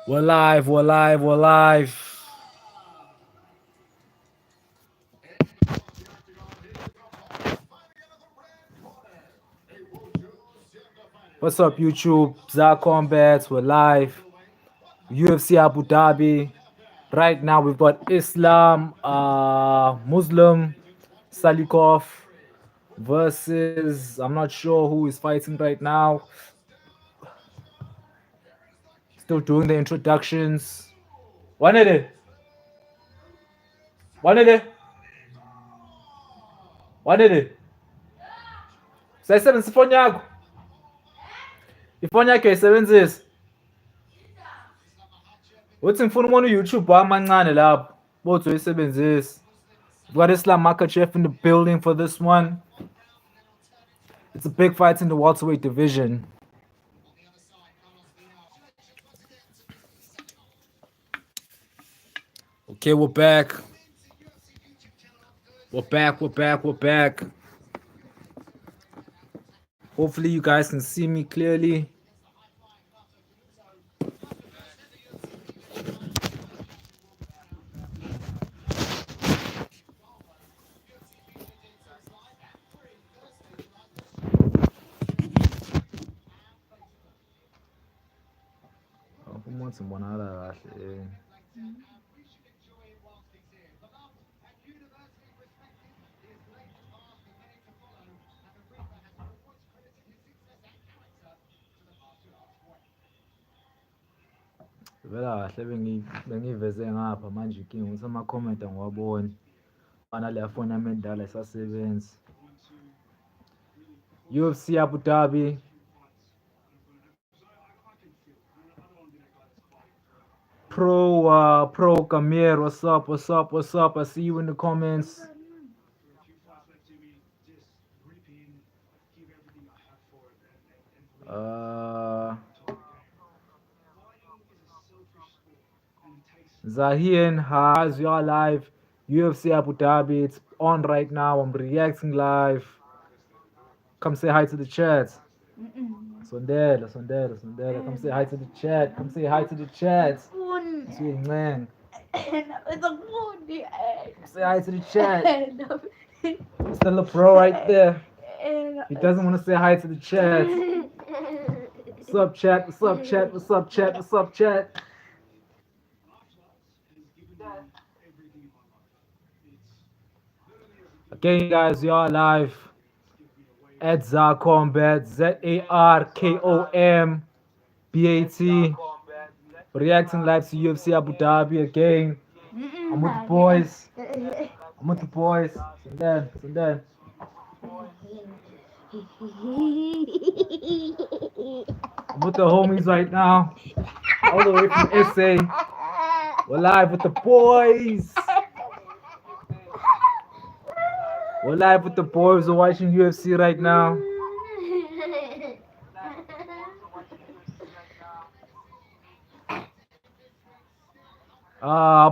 We're live, we're live, we're live. What's up, YouTube? Zar-Kombat, we're live. UFC Abu Dhabi. Right now, we've got Islam, Muslim, Salikov versus, I'm not sure who is fighting right now. Still doing the introductions. One of it. One of it. One of it. Sayisebenzisa ifoni yakho. Ifoni yakho yayisebenzisa. Uthi ngifuna ubona uYouTube wami amancane lapho. Bothi uyisebenzisa. We've got Islam Makhachev in the building for this one. It's a big fight in the welterweight division. Okay, we're back. We're back. Hopefully you guys can see me clearly. Vela kahle bengiveze ngapha manje inkinga ukuthi ama-comment angiwaboni analeya foni yami endala isasebenzi. UFC Abu Dhabi. Pro Kamir, what's up? I see you in the comments. Zahian, hi, we are live. UFC Abu Dhabi, it's on right now. I'm reacting live. Come say hi to the chat. Sondela. Come say hi to the chat. Come say hi to the chat. Still a pro right there. He doesn't want to say hi to the chat. What's up, chat? Again, guys, we are live at Zar-Kombat, ZARKOMBAT. Reacting live to UFC Abu Dhabi again. I'm with the boys. And then. I'm with the homies right now. All the way from SA. We're live with the boys. We're live with the boys. We're watching UFC right now.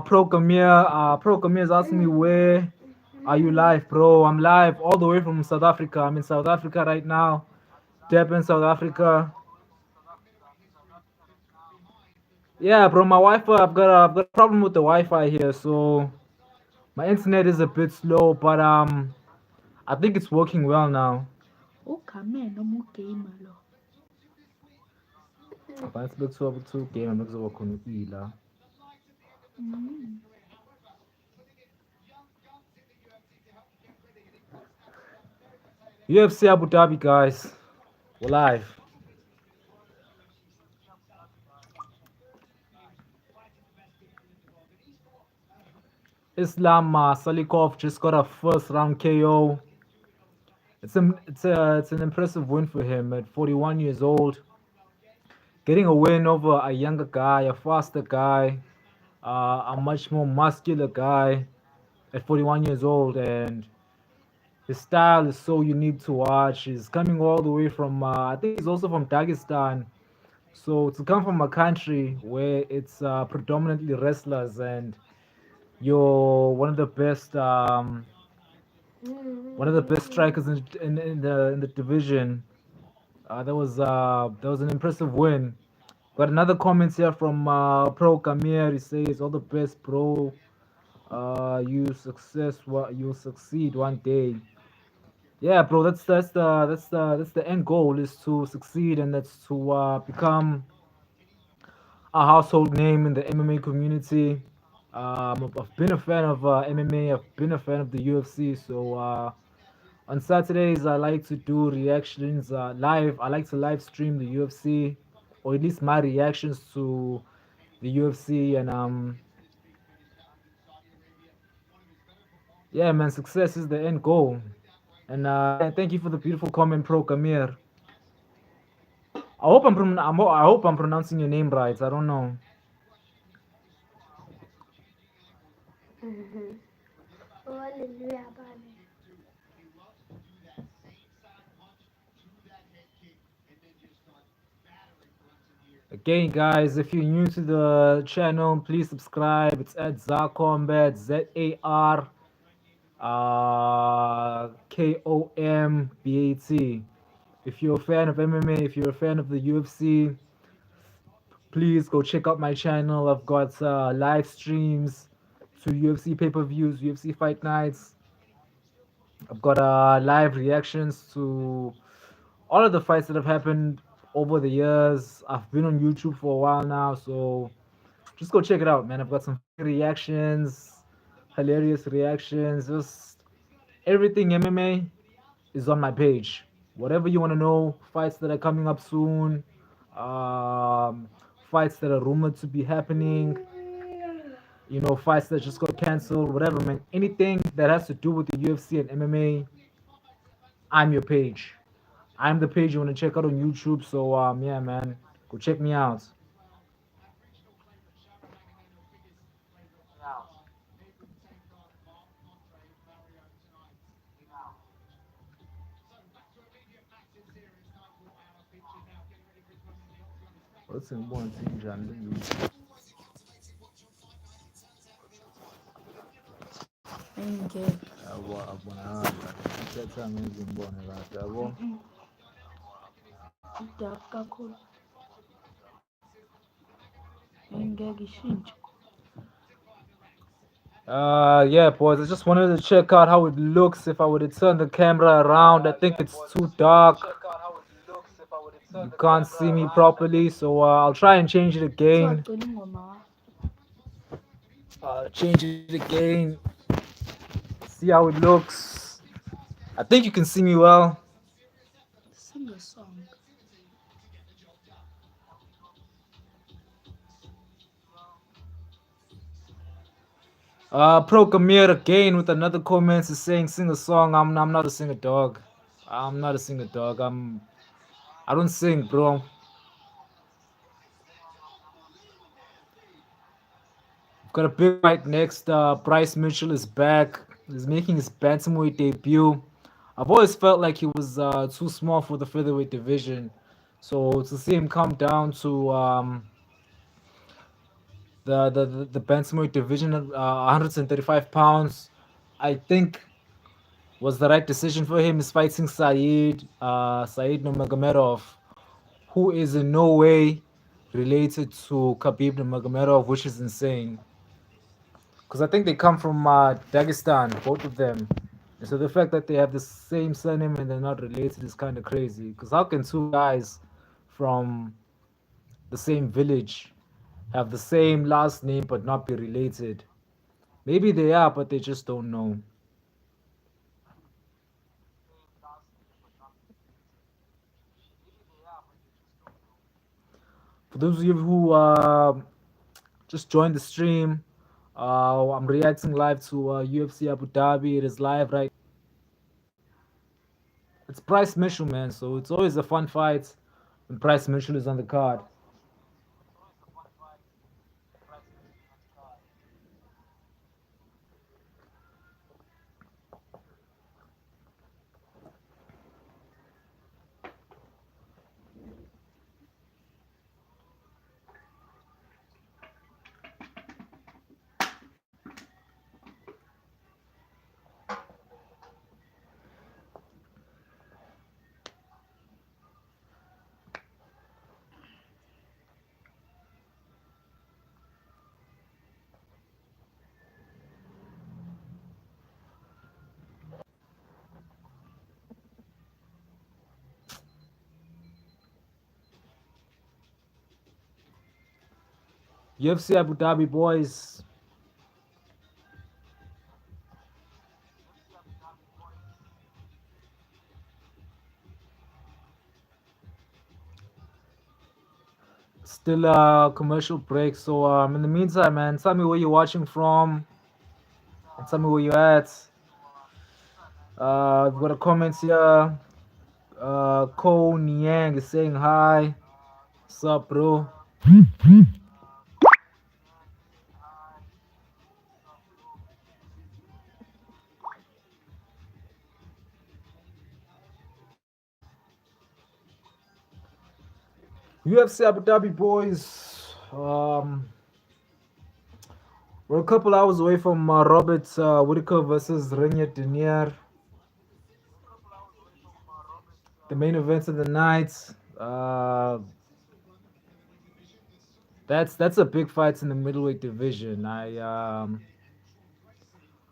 Pro Kamir is asking me, where are you live, bro? I'm live all the way from South Africa. I'm in South Africa right now. Durban, South Africa. Yeah, bro, my Wi-Fi, I've got a problem with the Wi-Fi here, so my internet is a bit slow, but I think it's working well now. Abantu bekusuka ku-2 game bekuzoba khona u-E la. UFC Abu Dhabi, guys. We're live. Islam Salikov just got a first round KO. It's an impressive win for him at 41 years old. Getting a win over a younger guy, a faster guy, a much more muscular guy at 41 years old, and his style is so unique to watch. He's coming all the way from, I think he's also from Dagestan. So to come from a country where it's predominantly wrestlers and you're one of the best strikers in the division. That was an impressive win, Got another comment here from Pro Kamir. He says, "All the best, bro. You'll succeed one day." Yeah, bro. That's the end goal is to succeed, and that's to become a household name in the MMA community. I've been a fan of MMA. I've been a fan of the UFC. So on Saturdays, I like to do reactions live. I like to live stream the UFC, or at least my reactions to the UFC. And yeah, man, success is the end goal. And thank you for the beautiful comment, Pro Kamir. I hope I'm pronouncing your name right. I don't know. Again, guys, if you're new to the channel, please subscribe. It's at Zar-Kombat, Zar Kombat. If you're a fan of MMA, if you're a fan of the UFC, please go check out my channel. I've got live streams to UFC pay-per-views, UFC fight nights. I've got live reactions to all of the fights that have happened over the years. I've been on YouTube for a while now, so just go check it out, man. I've got some reactions, hilarious reactions, just everything MMA is on my page. Whatever you want to know, fights that are coming up soon, um, fights that are rumored to be happening, fights that just got canceled, whatever, man. Anything that has to do with the UFC and MMA, I'm your page. I'm the page you want to check out on YouTube. So yeah, man, go check me out. What's in one thing, John? Engeke. Abonakala ithatha ngezimbone kahle yabo. Dark kakhulu. Engeke ishintshe. Yeah, boys, I just wanted to check out how it looks if I were to turn the camera around. I think it's too dark. You can't see me properly, so I'll try and change it again. Siwacela ingoma. Change it again. See how it looks. I think you can see me well. Sing a song. Pro Kamir again with another comment is saying sing a song. I'm not a singer dog. I'm not a singer dog. I don't sing, bro. Got a big fight next. Bryce Mitchell is back. He's making his bantamweight debut. I've always felt like he was too small for the featherweight division. So to see him come down to the bantamweight division at 135 pounds, I think was the right decision for him. He's fighting Said Nurmagomedov, who is in no way related to Khabib Nurmagomedov, which is insane. Because I think they come from Dagestan, both of them. And so the fact that they have the same surname and they're not related is kind of crazy. Because how can two guys from the same village have the same last name but not be related? Maybe they are, but they just don't know. For those of you who just joined the stream, I'm reacting live to UFC Abu Dhabi. It is live right. It's Bryce Mitchell, man. So it's always a fun fight when Bryce Mitchell is on the card. UFC Abu Dhabi, boys. Still a commercial break. So in the meantime, man, tell me where you're watching from and tell me where you're at. I've got a comment here. Ko Niang is saying hi. What's up, bro? UFC Abu Dhabi, boys. We're a couple hours away from Robert Whitaker versus Renier Denier. The main event of the night. Uh, that's a big fight in the middleweight division. I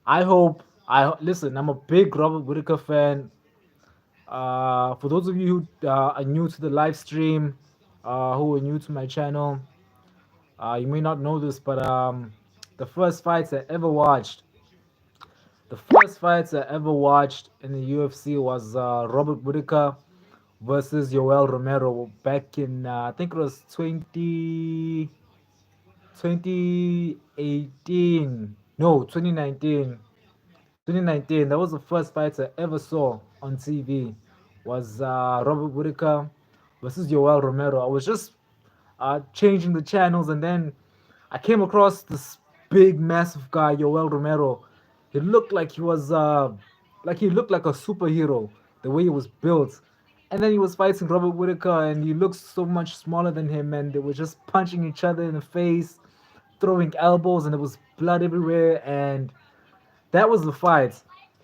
hope listen. I'm a big Robert Whitaker fan. For those of you who are new to the live stream, who are new to my channel, you may not know this, but the first fights I ever watched, the first fights I ever watched in the UFC was Robert Whitaker versus Yoel Romero back in I think it was 2018. No, 2019. 2019. That was the first fight I ever saw on TV. Was Robert Whitaker versus Yoel Romero. I was just changing the channels, and then I came across this big, massive guy, Yoel Romero. He looked like he looked like a superhero the way he was built. And then he was fighting Robert Whitaker, and he looked so much smaller than him, and they were just punching each other in the face, throwing elbows, and there was blood everywhere. And that was the fight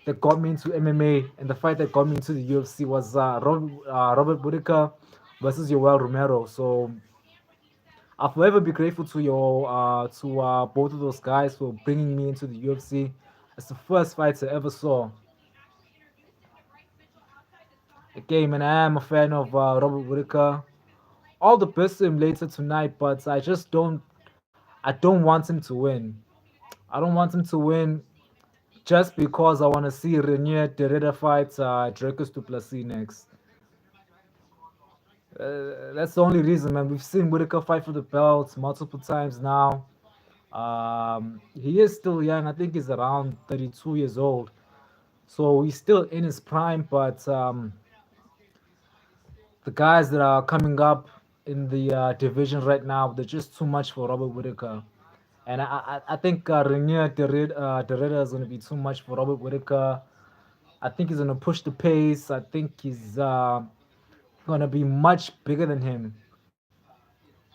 that got me into MMA, and the fight that got me into the UFC was Robert Whitaker versus Yoel Romero. So I'll forever be grateful to both of those guys for bringing me into the UFC. It's the first fight I ever saw. Again, man, I am a fan of Robert Whitaker. All the best to him later tonight, but I don't want him to win. I don't want him to win just because I want to see Renier Derrida fight Dracus Duplessis next. That's the only reason, man. We've seen Whitaker fight for the belts multiple times now. He is still young. I think he's around 32 years old. So he's still in his prime, but the guys that are coming up in the division right now, they're just too much for Robert Whitaker. And I think Renier Derrida is going to be too much for Robert Whitaker. I think he's going to push the pace. I think he's going to be much bigger than him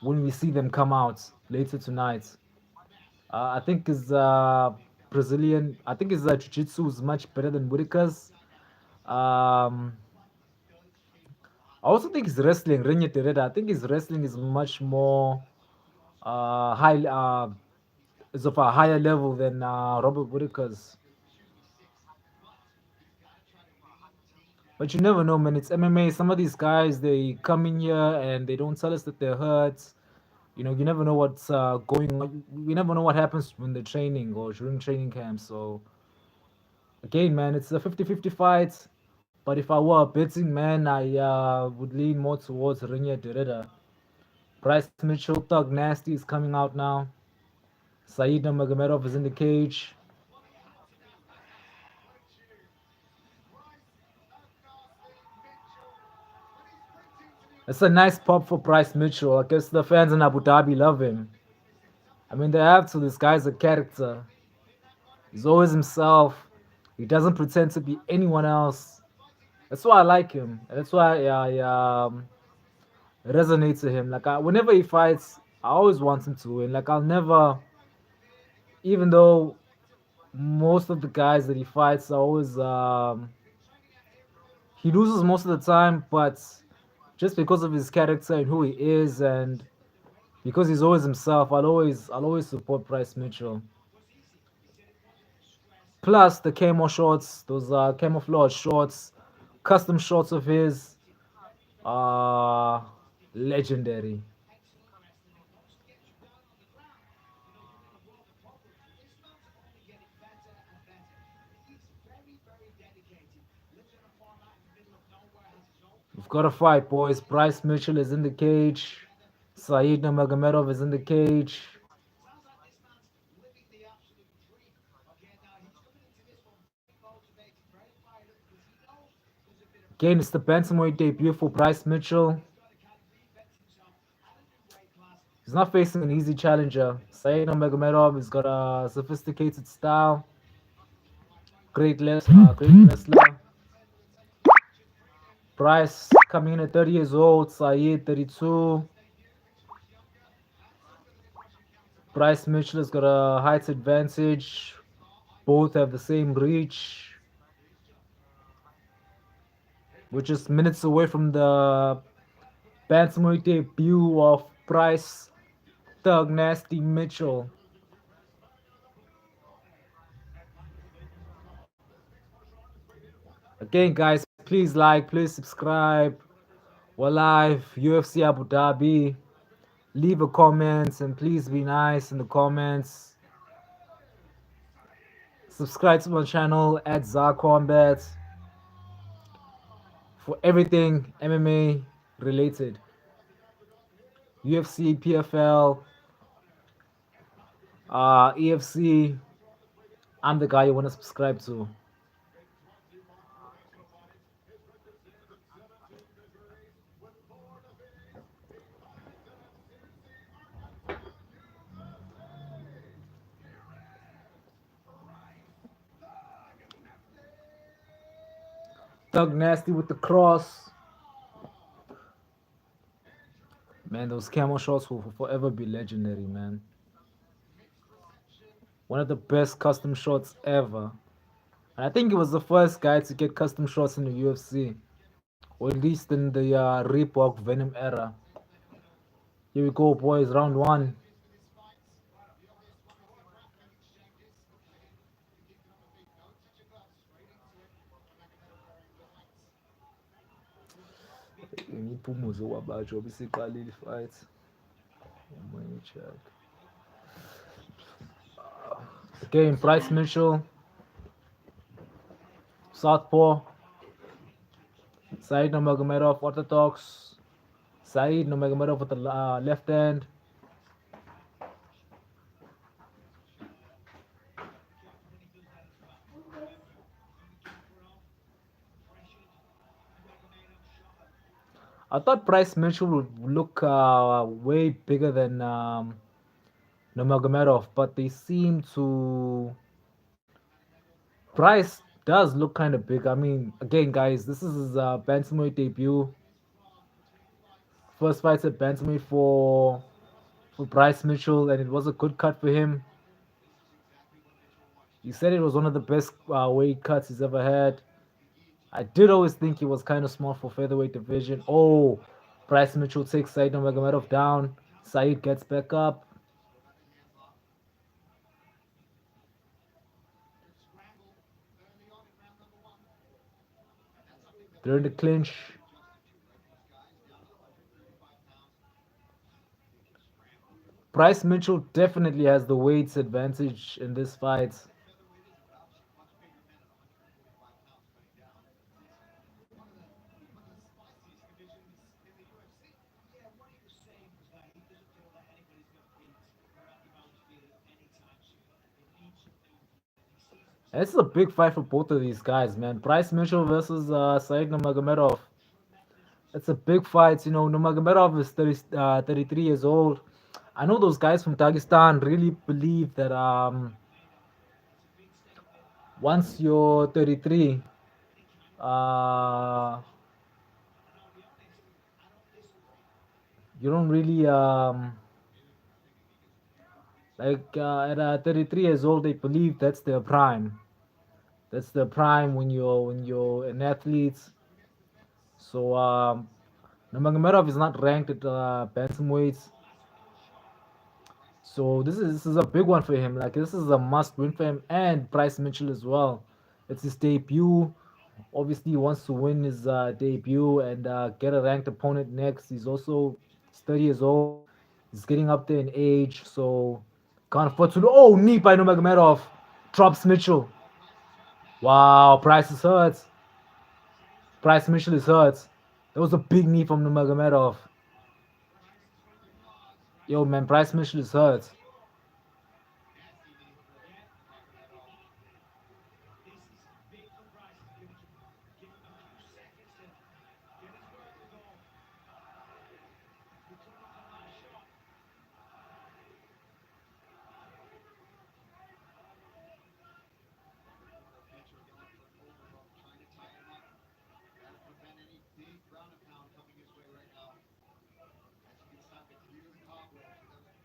when we see them come out later tonight. I think his Brazilian, I think his jiu-jitsu is much better than Whitaker's. Um, I also think his wrestling, Renier Tereda, I think his wrestling is much more is of a higher level than Robert Whitaker's. But you never know, man. It's MMA. Some of these guys, they come in here and they don't tell us that they're hurt. You never know what's going on. We never know what happens when they're training or during training camp. So, again, man, it's a 50-50 fight. But if I were a betting man, I would lean more towards Renier Derrida. Bryce Mitchell, Thug Nasty is coming out now. Said Nurmagomedov is in the cage. It's a nice pop for Bryce Mitchell. I guess the fans in Abu Dhabi love him. I mean, they have to. This guy's a character. He's always himself. He doesn't pretend to be anyone else. That's why I like him. And that's why I resonate to him. Like whenever he fights, I always want him to win. Like I'll never, even though most of the guys that he fights are always he loses most of the time, but just because of his character and who he is, and because he's always himself, I'll always support Bryce Mitchell. Plus the camo shorts, those camouflage shorts, custom shorts of his, uh legendary. We've got a fight, boys. Bryce Mitchell is in the cage. Saeed Nurmagomedov is in the cage. Again, it's the bantamweight debut for Bryce Mitchell. He's not facing an easy challenger. Saeed Nurmagomedov has got a sophisticated style. Great wrestler. Bryce coming in at 30 years old. Saeed 32. Bryce Mitchell has got a height advantage. Both have the same reach. We're just minutes away from the bantamweight debut of Bryce Thug Nasty Mitchell. Again, guys, please like, please subscribe. We're live, UFC Abu Dhabi. Leave a comment and please be nice in the comments. Subscribe to my channel at Zar-Kombat for everything MMA related. UFC, PFL, EFC. I'm the guy you want to subscribe to. Thug Nasty with the cross. Man, those camo shots will forever be legendary, man. One of the best custom shots ever. And I think he was the first guy to get custom shots in the UFC. Or at least in the Reebok Venom era. Here we go, boys. Round one. Ngiphumuze wabanjwa bisiqalile fight. Check. Again, Bryce Mitchell. Southpaw. Saeed Nurmagomedov orthodox. Saeed Nurmagomedov with the left hand. I thought Bryce Mitchell would look way bigger than Nurmagomedov, but they seem to. Bryce does look kind of big. I mean, again, guys, this is his bantamweight debut. First fight at bantamweight for Bryce Mitchell, and it was a good cut for him. He said it was one of the best weight cuts he's ever had. I did always think he was kind of small for featherweight division. Oh, Bryce Mitchell takes Saeed Nurmagomedov down. Saeed gets back up. They're in the clinch. Bryce Mitchell definitely has the weight advantage in this fight. This is a big fight for both of these guys, man. Bryce Mitchell versus Saeed Nurmagomedov. It's a big fight. You know, Nurmagomedov is 33 years old. I know those guys from Dagestan really believe that once you're 33, you don't really at 33 years old, they believe that's their prime. That's the prime when you're an athlete. So Nurmagomedov is not ranked at bantamweights. So this is a big one for him. Like, this is a must win for him, and Bryce Mitchell as well. It's his debut. Obviously, he wants to win his debut and get a ranked opponent next. He's 30 years old. He's getting up there in age, so can't afford to. Oh, knee by Nurmagomedov. Drops Mitchell. Wow, Bryce is hurt. Bryce Mitchell is hurt. That was a big knee from Nurmagomedov. Yo, man, Bryce Mitchell is hurt.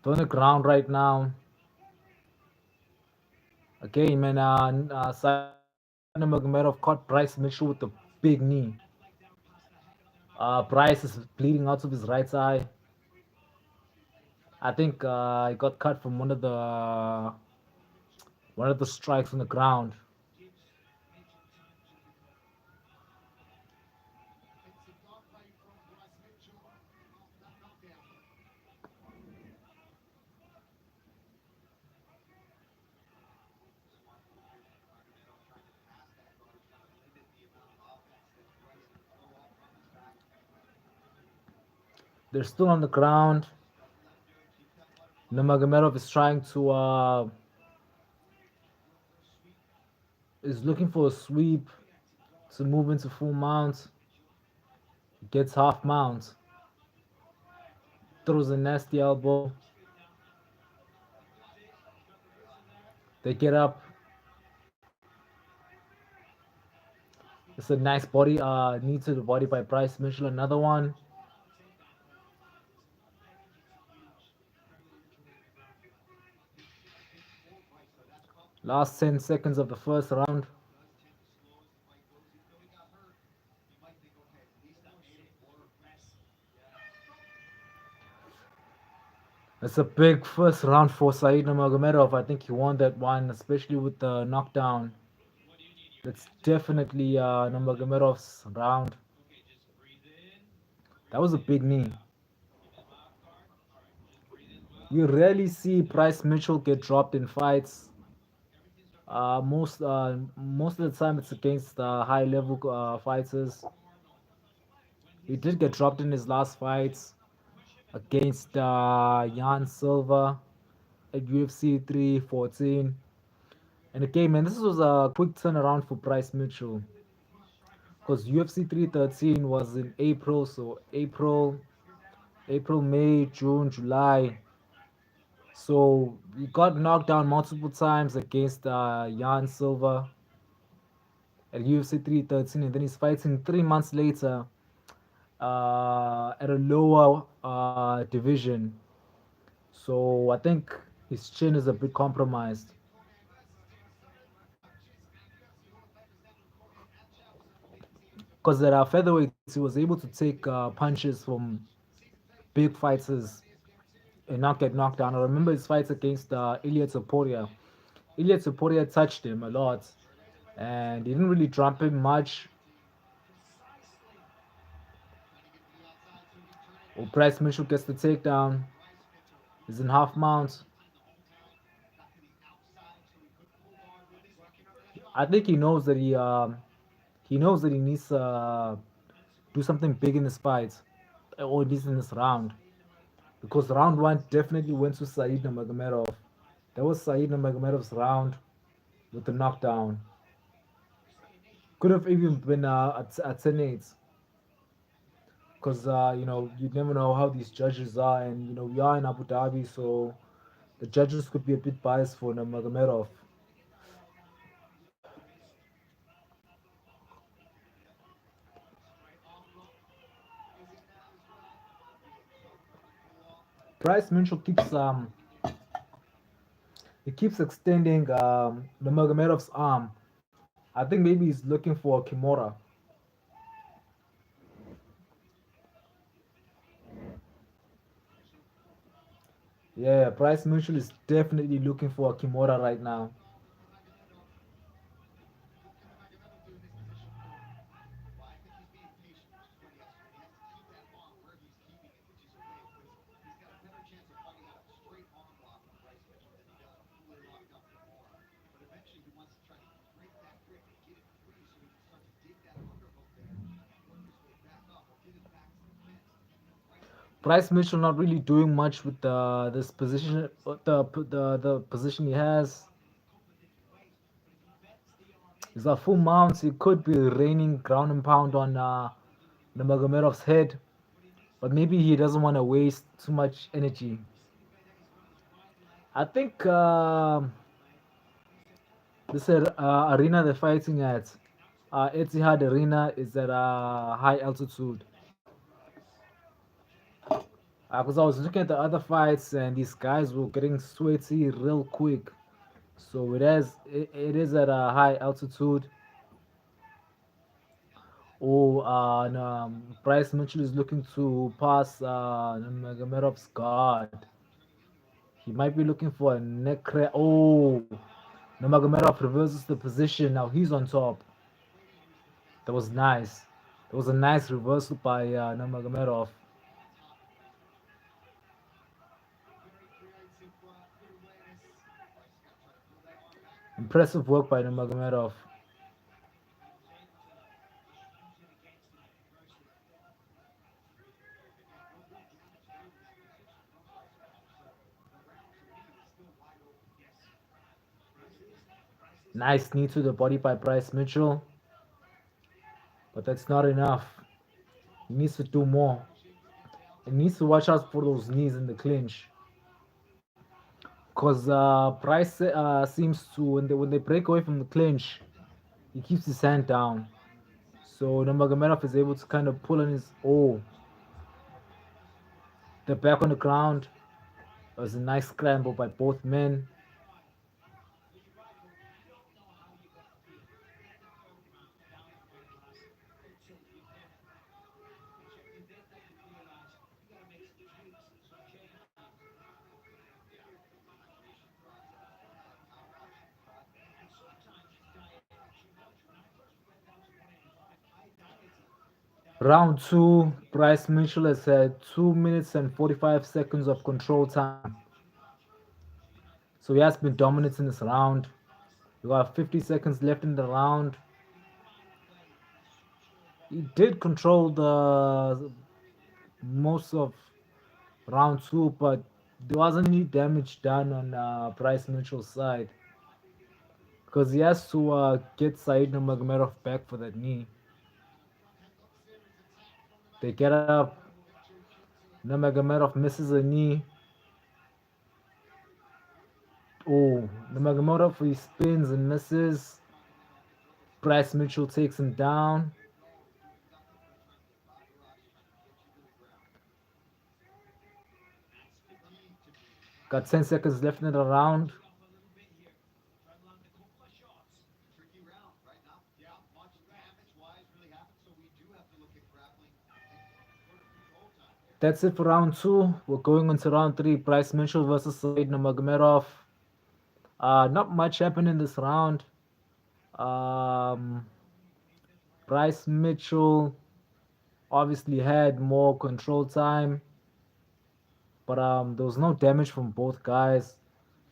On the ground right now. Again, man, Said Nurmagomedov caught Bryce Mitchell with a big knee. Bryce is bleeding out of his right eye. I think he got cut from one of the strikes on the ground. They're still on the ground. Nurmagomedov is trying to is looking for a sweep to move into full mount. Gets half mount. Throws a nasty elbow. They get up. It's a nice body knee to the body by Bryce Mitchell. Another one. Last 10 seconds of the first round. It's a big first round for Said Nurmagomedov. I think he won that one, especially with the knockdown. That's definitely Nurmagomedov's round. That was a big knee. You rarely see Bryce Mitchell get dropped in fights. Most of the time, it's against high level fighters. He did get dropped in his last fights against Jan Silva at UFC 314. And again, man, this was a quick turnaround for Bryce Mitchell because UFC 313 was in April, so April, May, June, July. So he got knocked down multiple times against Jan Silva at UFC 313, and then he's fighting 3 months later at a lower division. So I think his chin is a bit compromised. Because at featherweight, he was able to take punches from big fighters and not get knocked down. I remember his fights against Ilya Topuria. Ilya Topuria touched him a lot, and he didn't really drop him much. Well, Bryce Mitchell gets the takedown. He's in half mount. I think he knows that he needs to do something big in this fight, or at least in this round, because round one definitely went to Said Nurmagomedov. That was Said Nurmagomedov's round with the knockdown. Could have even been a 10-8, because you never know how these judges are, and we are in Abu Dhabi, so the judges could be a bit biased for Nurmagomedov. Bryce Mitchell keeps extending Nurmagomedov's arm. I think maybe he's looking for a Kimura. Yeah, Bryce Mitchell is definitely looking for a Kimura right now. Bryce Mitchell not really doing much with this position, the position he has. He's got full mounts. He could be raining ground and pound on Nurmagomedov's head, but maybe he doesn't want to waste too much energy. I think this arena they're fighting at, Etihad Arena, is at high altitude. Because I was looking at the other fights and these guys were getting sweaty real quick. So it is at a high altitude. Oh, and Bryce Mitchell is looking to pass Nurmagomedov's guard. He might be looking for a neck crack. Oh, Nurmagomedov reverses the position. Now he's on top. That was nice. That was a nice reversal by Nurmagomedov. Impressive work by Nurmagomedov. Nice knee to the body by Bryce Mitchell. But that's not enough. He needs to do more. He needs to watch out for those knees in the clinch. Because Bryce seems to, when they break away from the clinch, he keeps his hand down. So Nurmagomedov is able to kind of pull on his. Oh, they're back on the ground. It was a nice scramble by both men. Round two, Bryce Mitchell has had 2 minutes and 45 seconds of control time. So he has been dominant in this round. We got 50 seconds left in the round. He did control the most of round two, but there wasn't any damage done on Bryce Mitchell's side because he has to get Said Nurmagomedov back for that knee. They get up. Nurmagomedov misses a knee. Oh, Nurmagomedov he spins and misses. Bryce Mitchell takes him down. Got 10 seconds left in the round. That's it for round two. We're going on to round three. Bryce Mitchell versus Said Nurmagomedov. Not much happened in this round. Bryce Mitchell obviously had more control time, but there was no damage from both guys.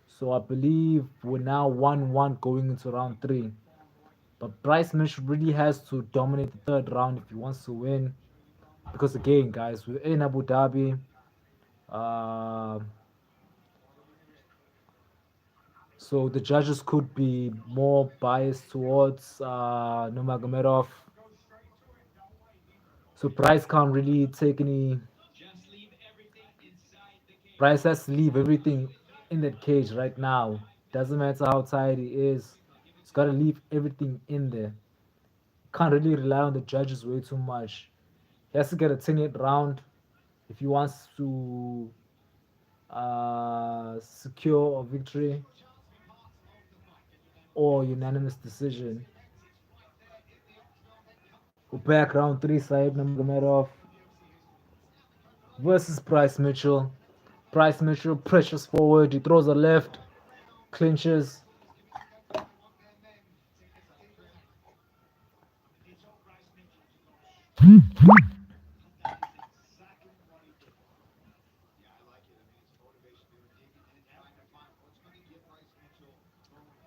So I believe we're now 1-1 going into round three. But Bryce Mitchell really has to dominate the third round if he wants to win. Because again, guys, we're in Abu Dhabi. So the judges could be more biased towards Nurmagomedov. So Bryce can't really take any. Bryce has to leave everything in that cage right now. Doesn't matter how tired he is. He's got to leave everything in there. Can't really rely on the judges way too much. He has to get a 10-8 round if he wants to secure a victory or unanimous decision. We're back round three, Said Nurmagomedov versus Bryce Mitchell. Bryce Mitchell pressures forward, he throws a left, clinches.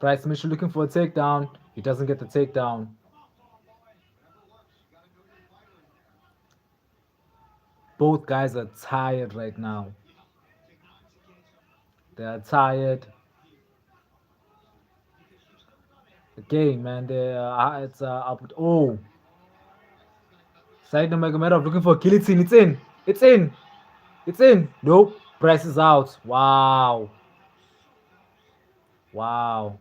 Bryce Mitchell looking for a takedown. He doesn't get the takedown. both guys are tired right now. They are tired. Again, man. It's oh, Said Nurmagomedov looking for a guillotine. It's in. It's in. It's in. Nope. Price is out. Wow. Wow.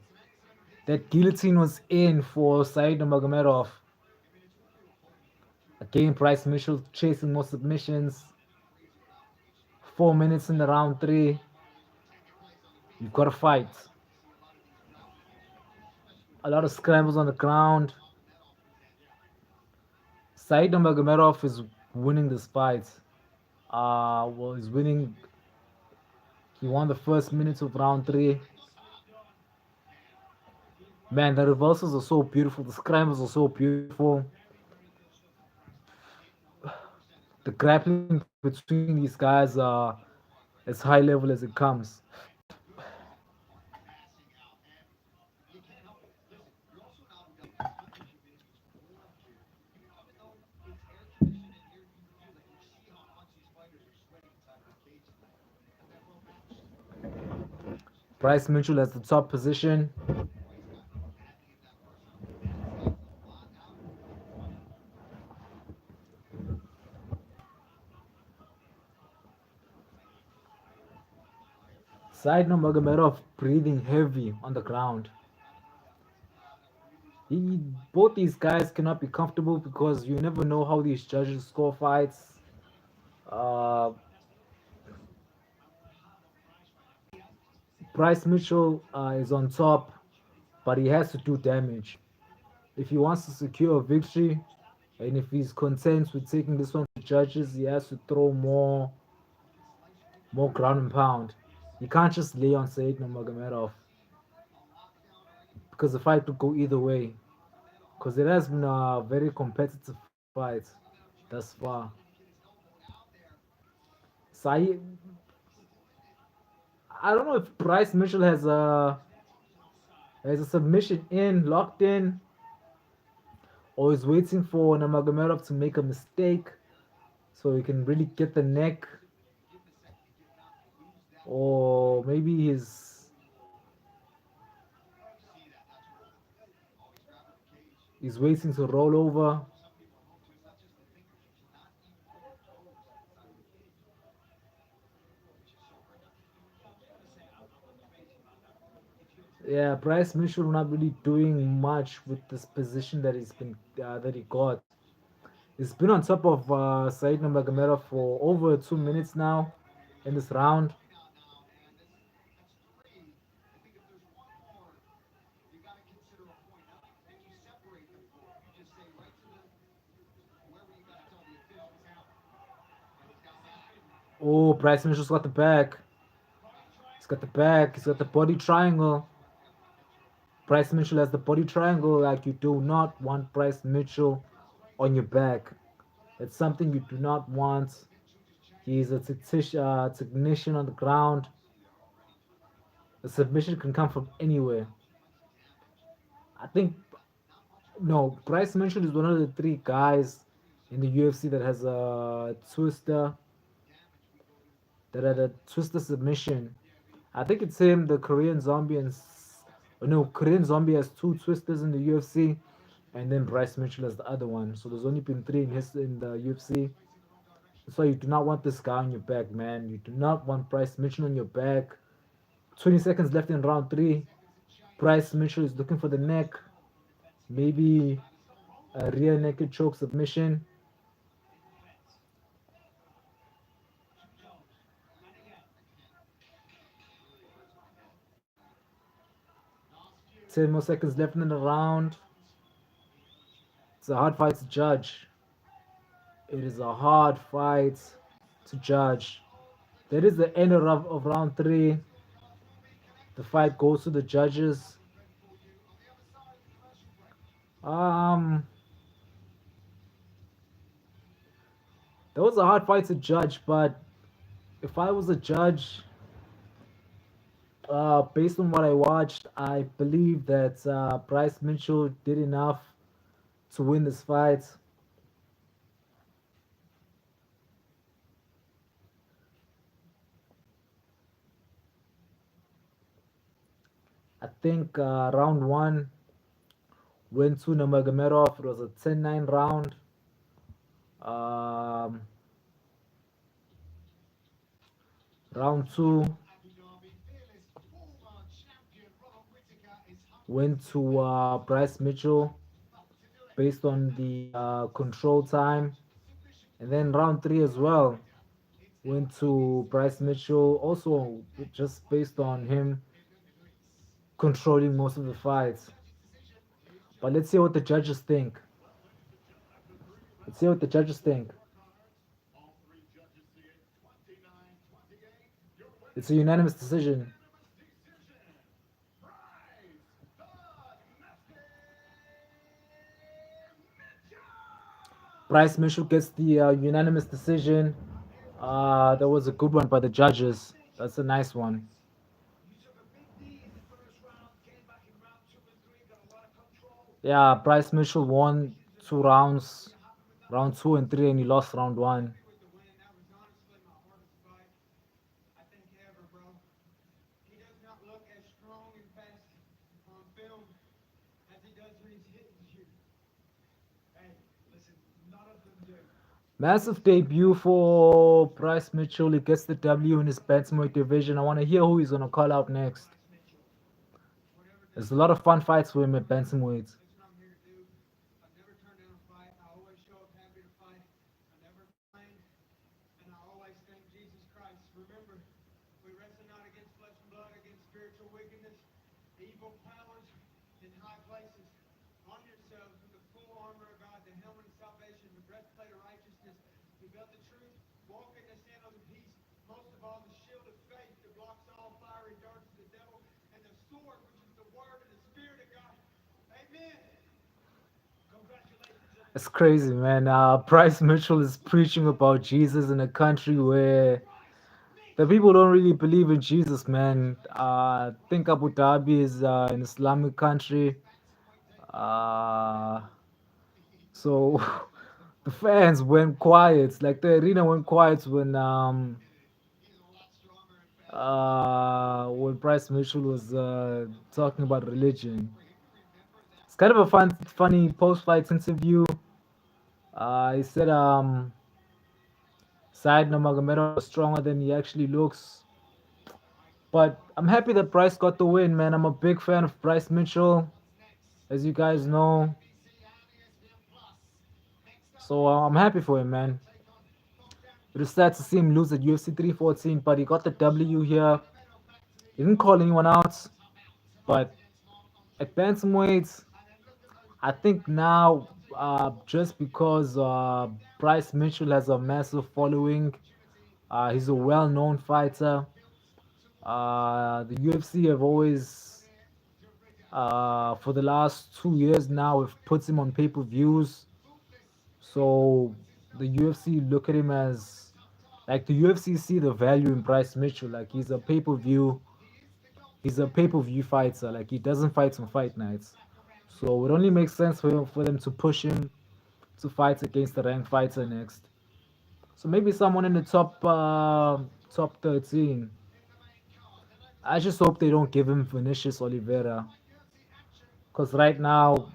That guillotine was in for Said Nurmagomedov. Again, Price Mitchell chasing more submissions. 4 minutes in the round three. You've got to fight. A lot of scrambles on the ground. Said Nurmagomedov is winning this fight. Well, he's winning. He won the first minutes of round three. Man, the reversals are so beautiful. The scrambles are so beautiful. The grappling between these guys are as high level as it comes. Bryce Mitchell has the top position. Side Magomedov breathing heavy on the ground. Both these guys cannot be comfortable because you never know how these judges score fights. Uh, Bryce Mitchell is on top, but he has to do damage. If he wants to secure a victory, and if he's content with taking this one to judges, he has to throw more ground and pound. You can't just lay on Said Nurmagomedov because the fight could go either way. Because it has been a very competitive fight thus far. Said, I don't know if Bryce Mitchell has a submission in locked in, or is waiting for Nurmagomedov to make a mistake so he can really get the neck, or maybe he's waiting to roll over. Yeah, Bryce Mitchell not really doing much with this position that he got. He's been on top of Said Nurmagomedov for over 2 minutes now in this round. Oh, Bryce Mitchell's got the back. He's got the back. He's got the body triangle. Bryce Mitchell has the body triangle. Like, you do not want Bryce Mitchell on your back. It's something you do not want. He's a technician on the ground. The submission can come from anywhere. I think no. Bryce Mitchell is one of the three guys in the UFC that has a twister, that had a twister submission. I think it's him, the Korean Zombie, and no, Korean Zombie has two twisters in the UFC, and then Bryce Mitchell has the other one. So there's only been three in the UFC. So you do not want this guy on your back, man. You do not want Bryce Mitchell on your back. 20 seconds left in round three. Bryce Mitchell is looking for the neck, maybe a rear naked choke submission. 10 more seconds left in the round. It's a hard fight to judge. It is a hard fight to judge. That is the end of round three. The fight goes to the judges. Um, that was a hard fight to judge, but if I was a judge, based on what I watched, I believe that Bryce Mitchell did enough to win this fight. I think round one went to Nurmagomedov. It was a 10-9 round. Um, round two went to Bryce Mitchell based on the control time. And then round three as well went to Bryce Mitchell, also just based on him controlling most of the fights. But let's see what the judges think. Let's see what the judges think. It's a unanimous decision. Bryce Mitchell gets the unanimous decision. That was a good one by the judges. That's a nice one. Yeah, Bryce Mitchell won 2 rounds, round two and three, and he lost round one. Massive debut for Bryce Mitchell. He gets the W in his bantamweight division. I want to hear who he's gonna call out next. There's a lot of fun fights for him at bantamweight. It's crazy, man. Bryce Mitchell is preaching about Jesus in a country where the people don't really believe in Jesus, man. I think Abu Dhabi is an Islamic country. Uh, so the fans went quiet. Like the arena went quiet when Bryce Mitchell was talking about religion. It's kind of a funny post-fight interview. He said Said Nurmagomedov was stronger than he actually looks. But I'm happy that Bryce got the win, man. I'm a big fan of Bryce Mitchell, as you guys know. So I'm happy for him, man. It was sad to see him lose at UFC 314, but he got the W here. He didn't call anyone out, but at bantamweight, I think now, just because Bryce Mitchell has a massive following, he's a well-known fighter. The UFC have always, for the last 2 years now, have put him on pay-per-views. So the UFC look at him as like the UFC see the value in Bryce Mitchell. Like he's a pay-per-view fighter. Like he doesn't fight on fight nights. So it only makes sense for them to push him to fight against the ranked fighter next. So maybe someone in the top 13. I just hope they don't give him Vinicius Oliveira. Because right now,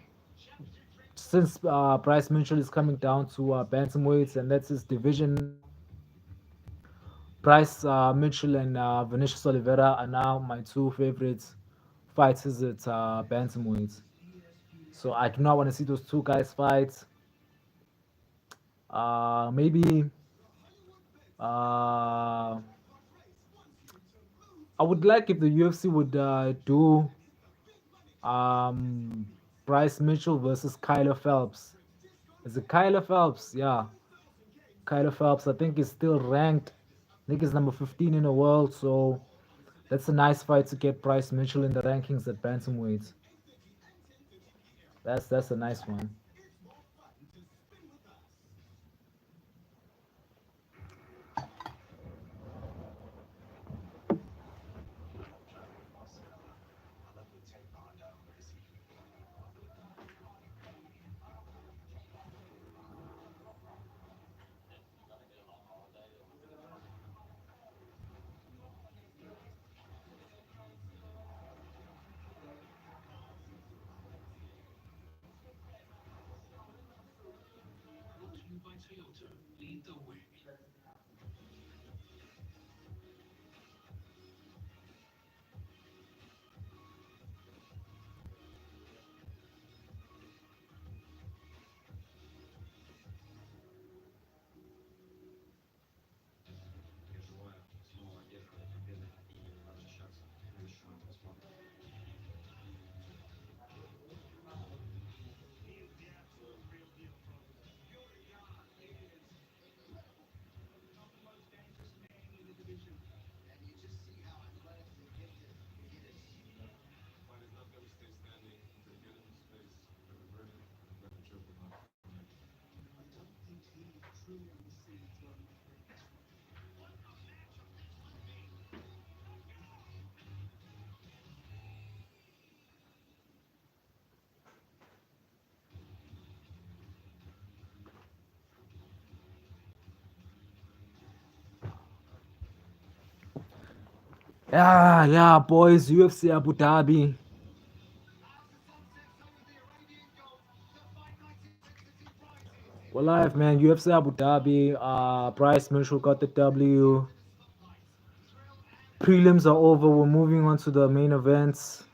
since Bryce Mitchell is coming down to bantamweights and that's his division now, Bryce Mitchell and Vinicius Oliveira are now my two favorite fighters at bantamweight. So I do not want to see those two guys fight. Maybe uh, I would like if the UFC would do um, Bryce Mitchell versus Kyler Phelps. Is it Kyler Phelps? Yeah, Kyler Phelps. I think is still ranked. I think he's number 15 in the world. So that's a nice fight to get Bryce Mitchell in the rankings at bantamweight. That's a nice one. Yeah, boys, UFC Abu Dhabi. We're live, man. UFC Abu Dhabi. Bryce Mitchell got the W. Prelims are over. We're moving on to the main events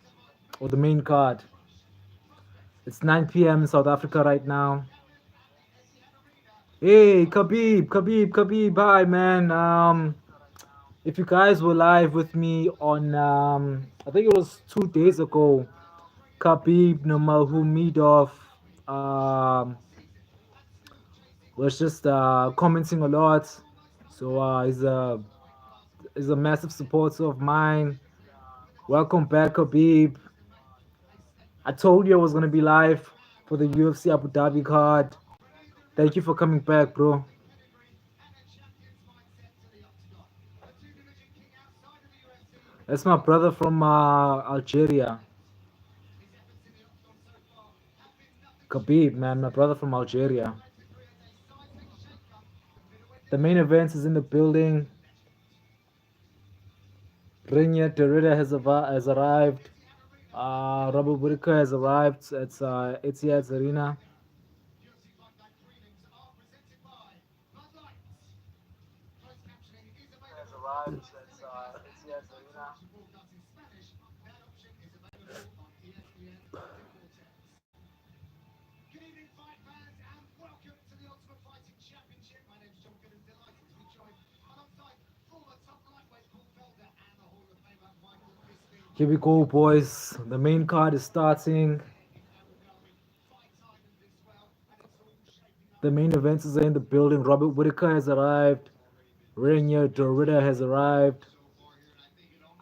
or the main card. It's 9 p.m. in South Africa right now. Hey, Khabib, hi, man. If you guys were live with me on, I think it was 2 days ago, Khabib Nurmagomedov was just commenting a lot. So he's a massive supporter of mine. Welcome back, Khabib. I told you I was gonna be live for the UFC Abu Dhabi card. Thank you for coming back, bro. That's my brother from Algeria. Khabib, man, my brother from Algeria. The main event is in the building. Rinya Derrida has arrived. Robert Whitaker has arrived at Etihad Arena. Here we go, boys. The main card is starting. The main events is in the building. Robert Whitaker has arrived. Renier Dorita has arrived.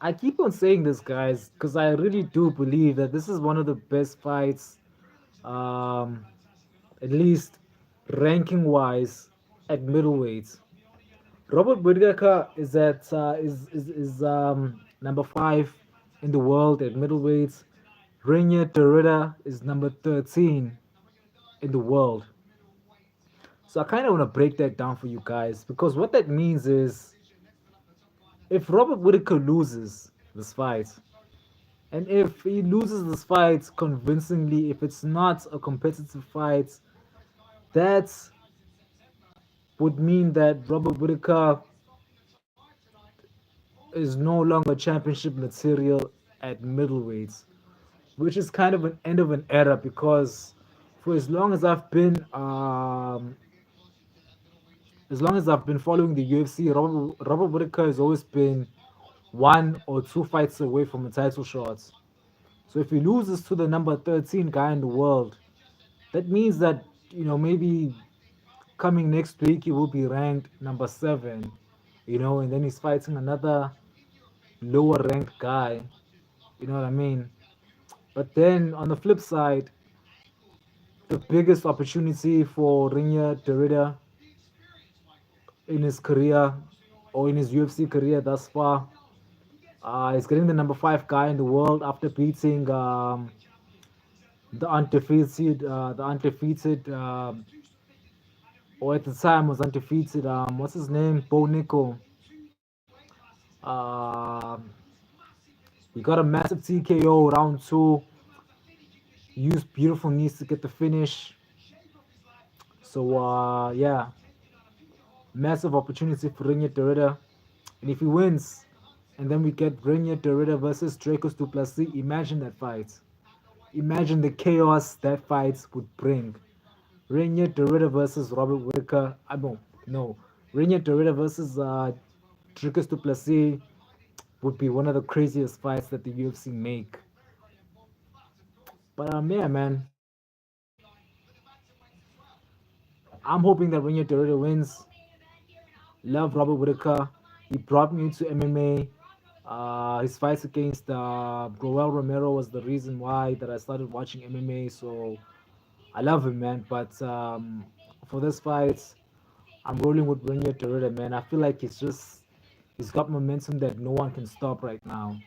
I keep on saying this, guys, because I really do believe that this is one of the best fights, um, at least ranking wise, at middleweight. Robert Whitaker is at number 5 in the world at middleweight. Renier Dorita is number 13 in the world. So I kind of want to break that down for you guys because what that means is if Robert Whitaker loses this fight, and if he loses this fight convincingly, if it's not a competitive fight, that would mean that Robert Whitaker is no longer championship material at middleweights, which is kind of an end of an era because for as long as I've been following the UFC, Robert Whitaker has always been 1 or 2 fights away from a title shot. So if he loses to the number 13 guy in the world, that means that maybe coming next week he will be ranked number 7, and then he's fighting another lower ranked guy. You know what I mean? But then on the flip side, the biggest opportunity for Rinya Derrida in his career or in his UFC career thus far. He's getting the number 5 guy in the world after beating the undefeated, or at the time was undefeated. What's his name? Bo Nickal. Um, he got a massive TKO round 2. Used beautiful knees to get the finish. So yeah, massive opportunity for Rinya Derrida. And if he wins, and then we get Rinya Derrida versus Dracos Duplessis, imagine that fight. Imagine the chaos that fight would bring. Rinya Derrida versus Robert Whitaker. I don't no. Rinya Derrida versus Dracos Duplessis would be one of the craziest fights that the UFC make. But yeah, man, I'm hoping that Rinya Derrida wins. Love Robert Whitaker. He brought me into MMA. His fights against Roel Romero was the reason why that I started watching MMA. So I love him, man. But for this fight, I'm rolling with Renier Derrida, man. I feel like he's got momentum that no one can stop right now.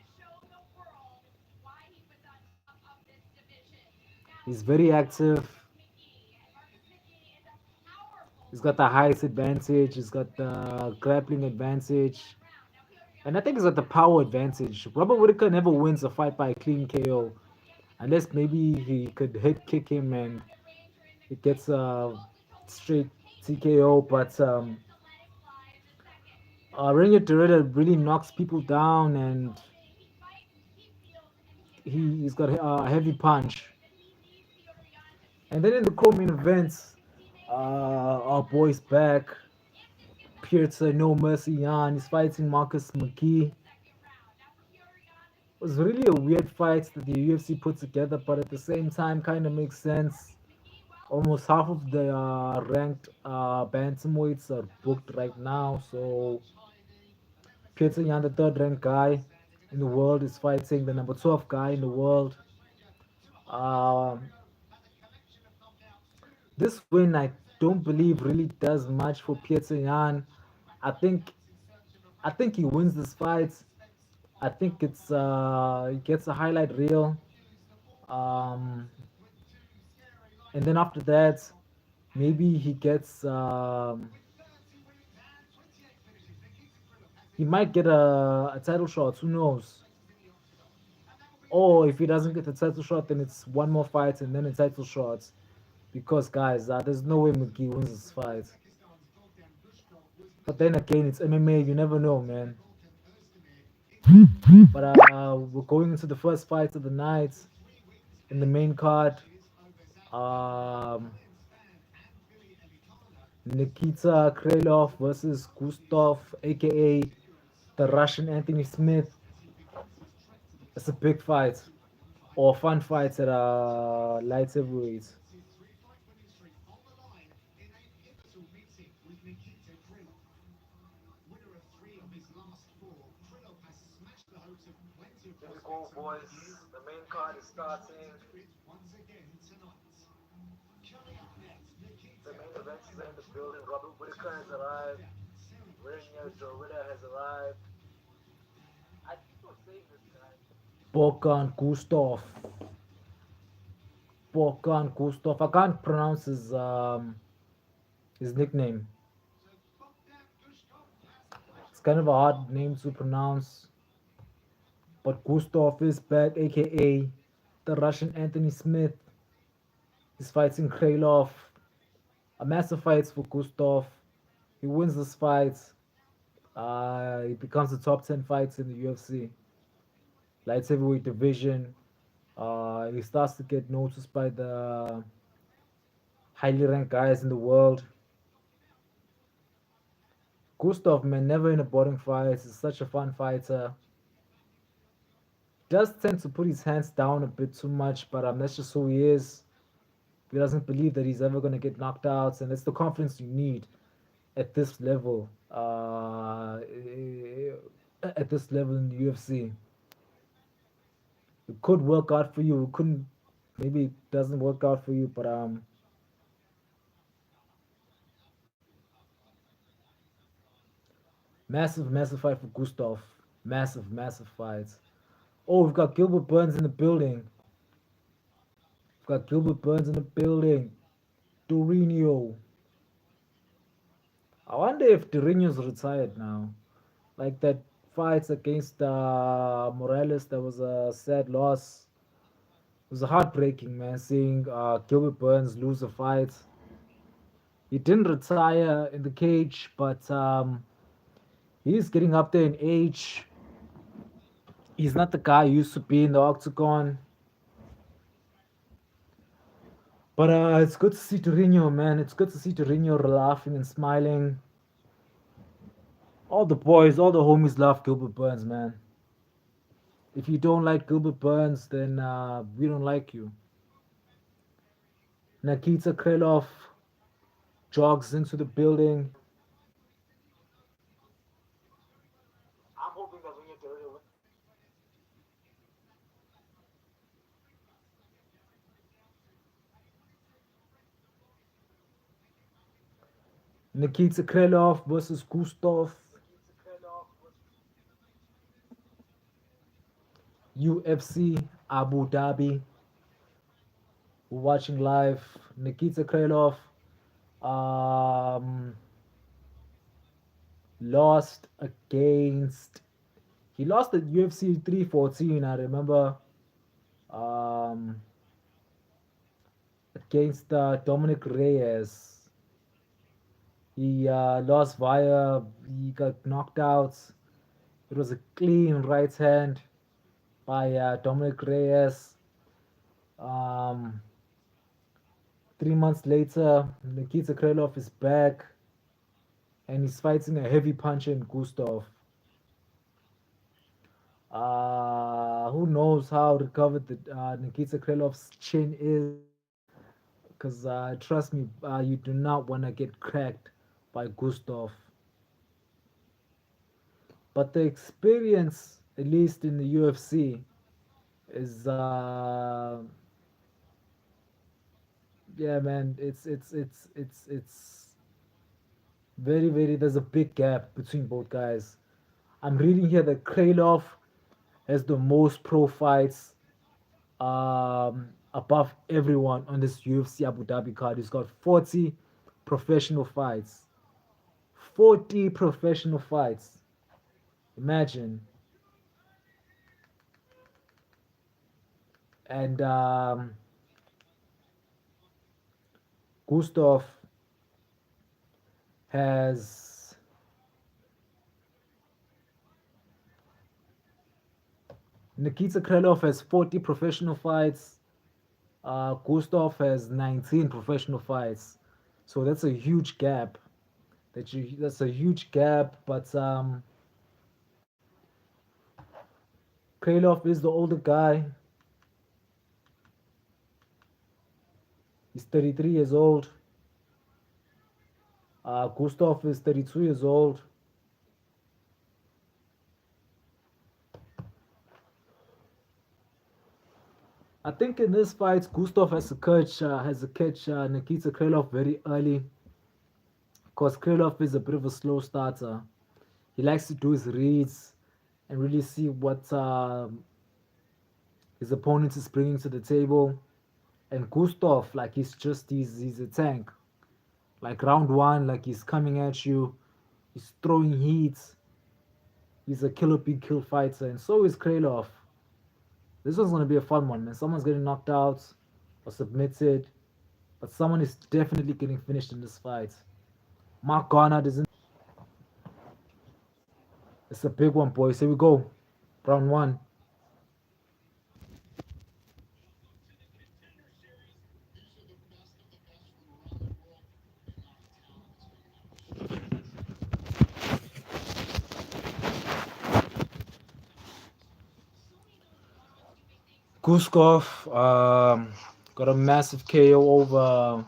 He's very active. He's got the height advantage. He's got the grappling advantage. And I think it's at the power advantage. Robert Whitaker never wins a fight by a clean KO, unless maybe he could hit kick him and it gets a straight TKO. But Renier Doretta really knocks people down, and he's got a heavy punch. And then in the co-main events, our boy's back. Piotr No Mercy Yan is fighting Marcus McKee. It was really a weird fight that the UFC put together, but at the same time, kind of makes sense. Almost half of the ranked bantamweights are booked right now, so Piotr Yan, the third ranked guy in the world, is fighting the number 12 guy in the world. Um, this win, I don't believe, really does much for Piotr Yan. I think I think he wins this fight. I think he gets a highlight reel. Um, and then after that, maybe he might get a title shot. Who knows? Or if he doesn't get the title shot, then it's one more fight and then a title shot. Because guys, there's no way McGee wins this fight. But then again, it's MMA. You never know, man. But we're going into the first fight of the night in the main card. Um, Nikita Krylov versus Gustav, aka the Russian Anthony Smith. It's a big fight or fun fight at light heavyweight. Here we go, boys. The main card is starting. The main event is in the building. Robert Whitaker has arrived. Renier Dorita has arrived. I keep on saying this guy. Bokan Gustav. Bokan Gustav. I can't pronounce his nickname. It's kind of a hard name to pronounce. But Gustav is back, aka the Russian Anthony Smith. He's fighting Krylov. A massive fight for Gustav. He wins this fight. He becomes the top 10 fights in the UFC. Light heavyweight division. He starts to get noticed by the highly ranked guys in the world. Gustav, man, never in a boring fight. He's such a fun fighter. Does tend to put his hands down a bit too much, but that's just who he is. He doesn't believe that he's ever going to get knocked out, and it's the confidence you need at this level. At this level in the UFC, it could work out for you. It couldn't. Maybe it doesn't work out for you, but massive, massive fight for Gustav. Massive, massive fight. Oh, we've got Gilbert Burns in the building. We've got Gilbert Burns in the building. Dorino. I wonder if Dorino's retired now. Like that fights against Morales, that was a sad loss. It was heartbreaking, man, seeing Gilbert Burns lose a fight. He didn't retire in the cage, but he's getting up there in age. He's not the guy who used to be in the octagon. But it's good to see Torino, man. It's good to see Torino laughing and smiling. All the boys, all the homies love Gilbert Burns, man. If you don't like Gilbert Burns, then we don't like you. Nikita Krylov jogs into the building. I'm hoping that we get to win. Nikita Krylov versus Gustav. UFC Abu Dhabi. We're watching live. Nikita Krylov um, lost against He lost at UFC 314. I remember um, against Dominic Reyes. He lost via he got knocked out. It was a clean right hand by Dominic Reyes. Um, 3 months later, Nikita Krylov is back and he's fighting a heavy puncher in Gustav. Who knows how recovered the Nikita Krylov's chin is? Because trust me, you do not want to get cracked by Gustav. But the experience, at least in the UFC, is yeah, man. It's very. There's a big gap between both guys. I'm reading here that Krylov has the most pro fights above everyone on this UFC Abu Dhabi card. He's got 40 professional fights. 40 professional fights. Imagine. And Gustav has Nikita Krylov has 40 professional fights. Gustav has 19 professional fights. So that's a huge gap. That's a huge gap, but Krylov is the older guy. He's 33 years old. Gustav is 32 years old. I think in this fight, Gustav has to catch Nikita Krylov very early, because Krylov is a bit of a slow starter. He likes to do his reads and really see what his opponent is bringing to the table. And Gustav, like he's a tank. Like round one, like he's coming at you, he's throwing heat. He's a killer big kill fighter, and so is Krylov. This one's gonna be a fun one, man. Someone's getting knocked out or submitted, but someone is definitely getting finished in this fight. Mark Garner doesn't. It's a big one, boys. Here we go. Round one. Guskov got a massive KO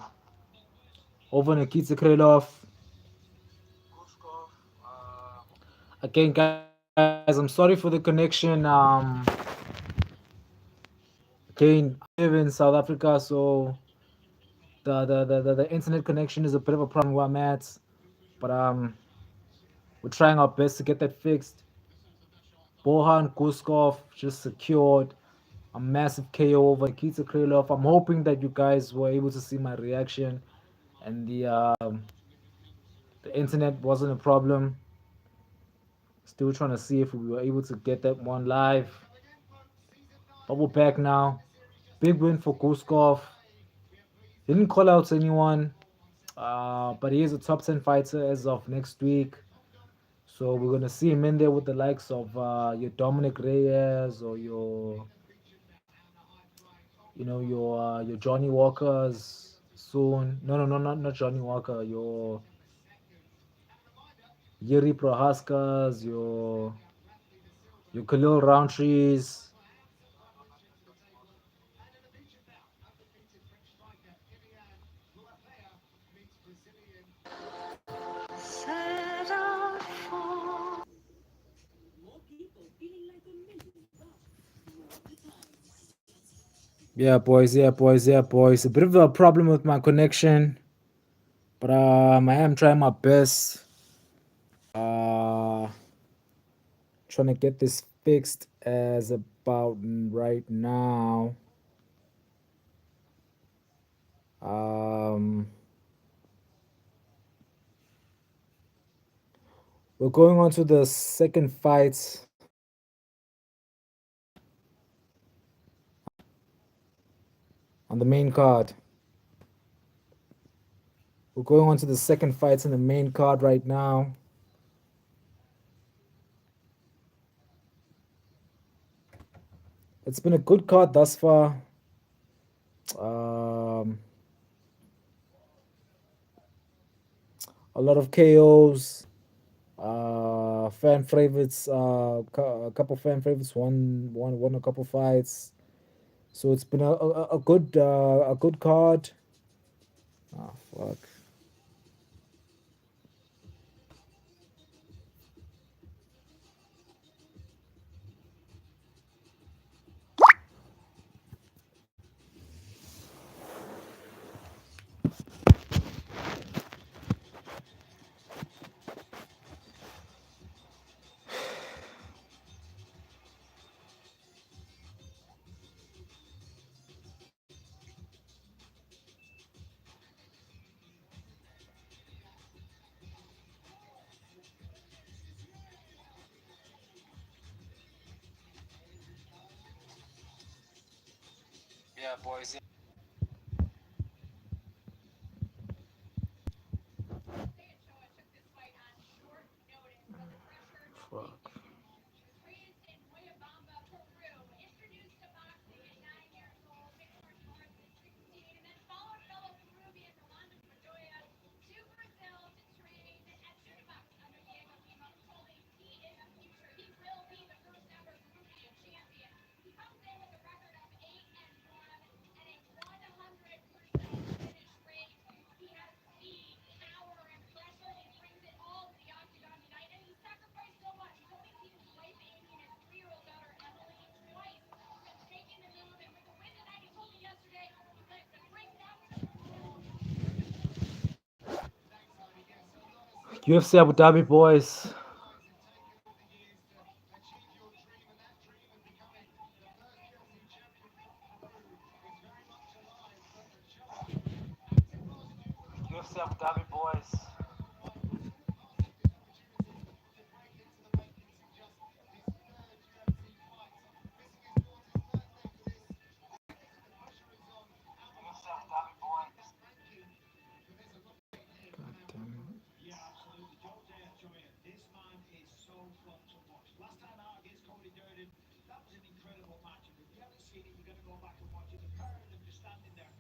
over Nikita Krylov. Again, guys, I'm sorry for the connection. Again, I live in South Africa, so the internet connection is a bit of a problem where I'm at. But we're trying our best to get that fixed. Bohan Guskov just secured a massive KO over Nikita Krylov. I'm hoping that you guys were able to see my reaction and the internet wasn't a problem. Still trying to see if we were able to get that one live. But we're back now. Big win for Guskov. Didn't call out anyone, but he is a top 10 fighter as of next week. So we're gonna see him in there with the likes of your Dominic Reyes or your Johnny Walkers soon. No, not Johnny Walker. Your Yuri Prohaskas, your Khalil Roundtrees. Yeah, boys. A bit of a problem with my connection, but I am trying my best. Uh, Trying to get this fixed as about right now. Um, we're going on to the second fight on the main card. We're going on to the second fights in the main card right now. It's been a good card thus far. Um, a lot of KOs, fan favorites, a couple fan favorites won a couple fights. So it's been a good card. Oh fuck. Yeah, boys. Fuck. UFC Abu Dhabi boys. UFC Abu Dhabi boys. UFC Abu Dhabi boys. God damn it.